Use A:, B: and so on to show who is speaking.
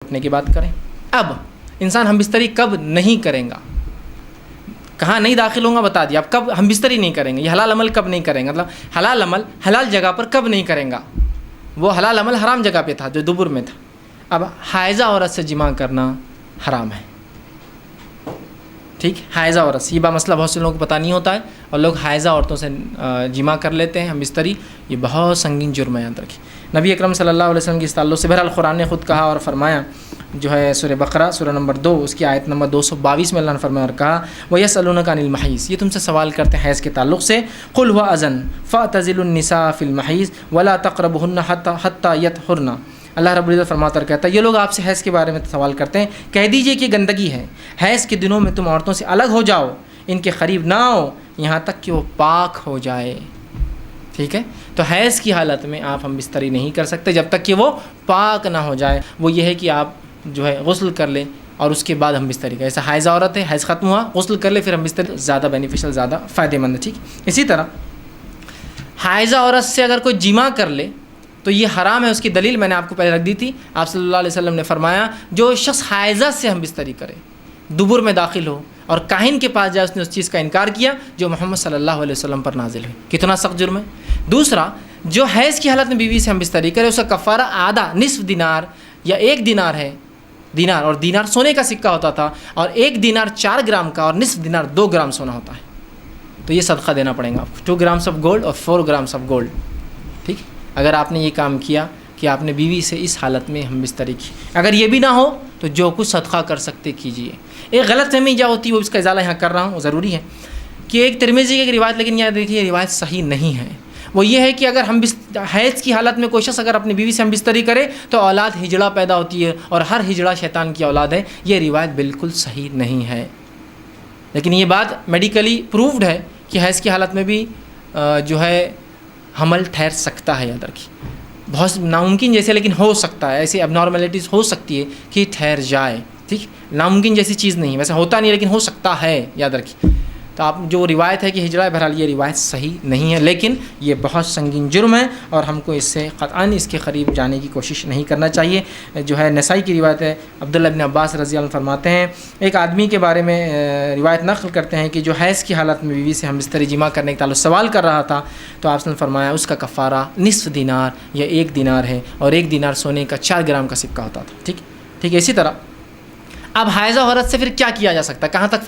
A: اٹھنے کی بات کریں. اب انسان ہم بستری کب نہیں کریں گا, کہاں نہیں داخل ہوں گا بتا دیا. اب کب ہم بستری نہیں کریں گے, یہ حلال عمل کب نہیں کریں گے, مطلب حلال عمل حلال جگہ پر کب نہیں کریں گا. وہ حلال عمل حرام جگہ پہ تھا جو دبر میں تھا. اب حائضہ عورت سے جماع کرنا حرام ہے. ٹھیک, حائضہ عورت سے, یہ مسئلہ بہت سے لوگوں کو پتہ نہیں ہوتا ہے, اور لوگ حائضہ عورتوں سے جماع کر لیتے ہیں ہم بستری. یہ بہت سنگین جرم ہے, یاد رکھیں. نبی اکرم صلی اللہ علیہ وسلم کی اس تعلق سے بہرحال قرآن نے خود کہا اور فرمایا, جو ہے سورہ بقرہ سورہ نمبر 2 اس کی آیت نمبر 222 میں اللہ نے فرمایا اور کہا وَيَسْأَلُونَكَ عَنِ الْمَحِيضِ, یہ تم سے سوال کرتے ہیں حیض کے تعلق سے. قُلْ هُوَ أَذًى فَاعْتَزِلُوا النِّسَاءَ فِي الْمَحِيضِ وَلَا تَقْرَبُوهُنَّ حَتَّى يَطْهُرْنَ. اللہ رب العزت فرماتا اور کہتا ہے یہ لوگ آپ سے حیض کے بارے میں سوال کرتے ہیں, کہہ دیجئے کہ گندگی ہے, حیض کے دنوں میں تم عورتوں سے الگ ہو جاؤ, ان کے قریب نہ آؤ یہاں تک کہ وہ پاک ہو جائے. ٹھیک ہے, تو حیض کی حالت میں آپ ہم بستری نہیں کر سکتے جب تک کہ وہ پاک نہ ہو جائے. وہ یہ ہے کہ آپ جو ہے غسل کر لیں اور اس کے بعد ہم بستری کریں. ایسا حائضہ عورت ہے, حیض ختم ہوا, غسل کر لے, پھر ہم بستری, زیادہ بینیفیشل, زیادہ فائدہ مند ہے. ٹھیک, اسی طرح حائضہ عورت سے اگر کوئی جماع کر لے تو یہ حرام ہے. اس کی دلیل میں نے آپ کو پہلے رکھ دی تھی. آپ صلی اللہ علیہ وسلم نے فرمایا جو شخص حائضہ سے ہم بستری کرے, دبر میں داخل ہو اور کاہن کے پاس جائے, اس نے اس چیز کا انکار کیا جو محمد صلی اللہ علیہ وسلم پر نازل ہوئی. کتنا سخت جرم ہے. دوسرا, جو حیض کی حالت میں بیوی سے ہم بستری کرے اس کا کفارہ آدھا نصف دینار یا 1 دینار ہے. دینار, اور دینار سونے کا سکہ ہوتا تھا, اور 1 دینار 4 گرام کا اور نصف دینار 2 گرام سونا ہوتا ہے. تو یہ صدقہ دینا پڑے گا آپ کو, 2 گرامس آف گولڈ اور 4 گرامس آف گولڈ. ٹھیک, اگر آپ نے یہ کام کیا کہ آپ نے بیوی سے اس حالت میں ہم بستری کی. اگر یہ بھی نہ ہو تو جو کچھ صدقہ کر سکتے کیجیے. ایک غلط فہمی کیا ہوتی ہے, وہ اس کا ازالہ یہاں کر رہا ہوں, وہ ضروری ہے کہ ایک ترمذی کی ایک روایت, لیکن یاد رکھیے یہ روایت صحیح نہیں ہے. وہ یہ ہے کہ اگر ہم حیض کی حالت میں کوئی شخص اگر اپنی بیوی سے ہم بستری کرے تو اولاد ہجڑا پیدا ہوتی ہے, اور ہر ہجڑا شیطان کی اولاد ہے. یہ روایت بالکل صحیح نہیں ہے, لیکن یہ بات میڈیکلی پروفڈ ہے کہ حیض کی حالت میں بھی جو ہے حمل ٹھہر سکتا ہے. یاد رکھیے, بہت ناممکن جیسے, لیکن ہو سکتا ہے, ایسی اب نارملٹیز ہو سکتی ہے کہ ٹھہر جائے. ٹھیک, ناممکن جیسی چیز نہیں ہے, ویسے ہوتا نہیں لیکن ہو سکتا ہے. یاد رکھیے, تو آپ جو روایت ہے کہ ہجڑا, بہرحال یہ روایت صحیح نہیں ہے, لیکن یہ بہت سنگین جرم ہے اور ہم کو اس سے قطعاً اس کے قریب جانے کی کوشش نہیں کرنا چاہیے. جو ہے نسائی کی روایت ہے, عبداللہ ابن عباس رضی اللہ عنہ فرماتے ہیں, ایک آدمی کے بارے میں روایت نقل کرتے ہیں کہ جو حیض کی حالت میں بیوی سے ہم بستری جماع کرنے کے تعلق سوال کر رہا تھا, تو آپ نے فرمایا اس کا کفارہ نصف دینار یا 1 دینار ہے, اور 1 دینار سونے کا 4 گرام کا سکہ ہوتا تھا. ٹھیک, اسی طرح اب حائضہ عورت سے پھر کیا کیا جا سکتا ہے, کہاں تک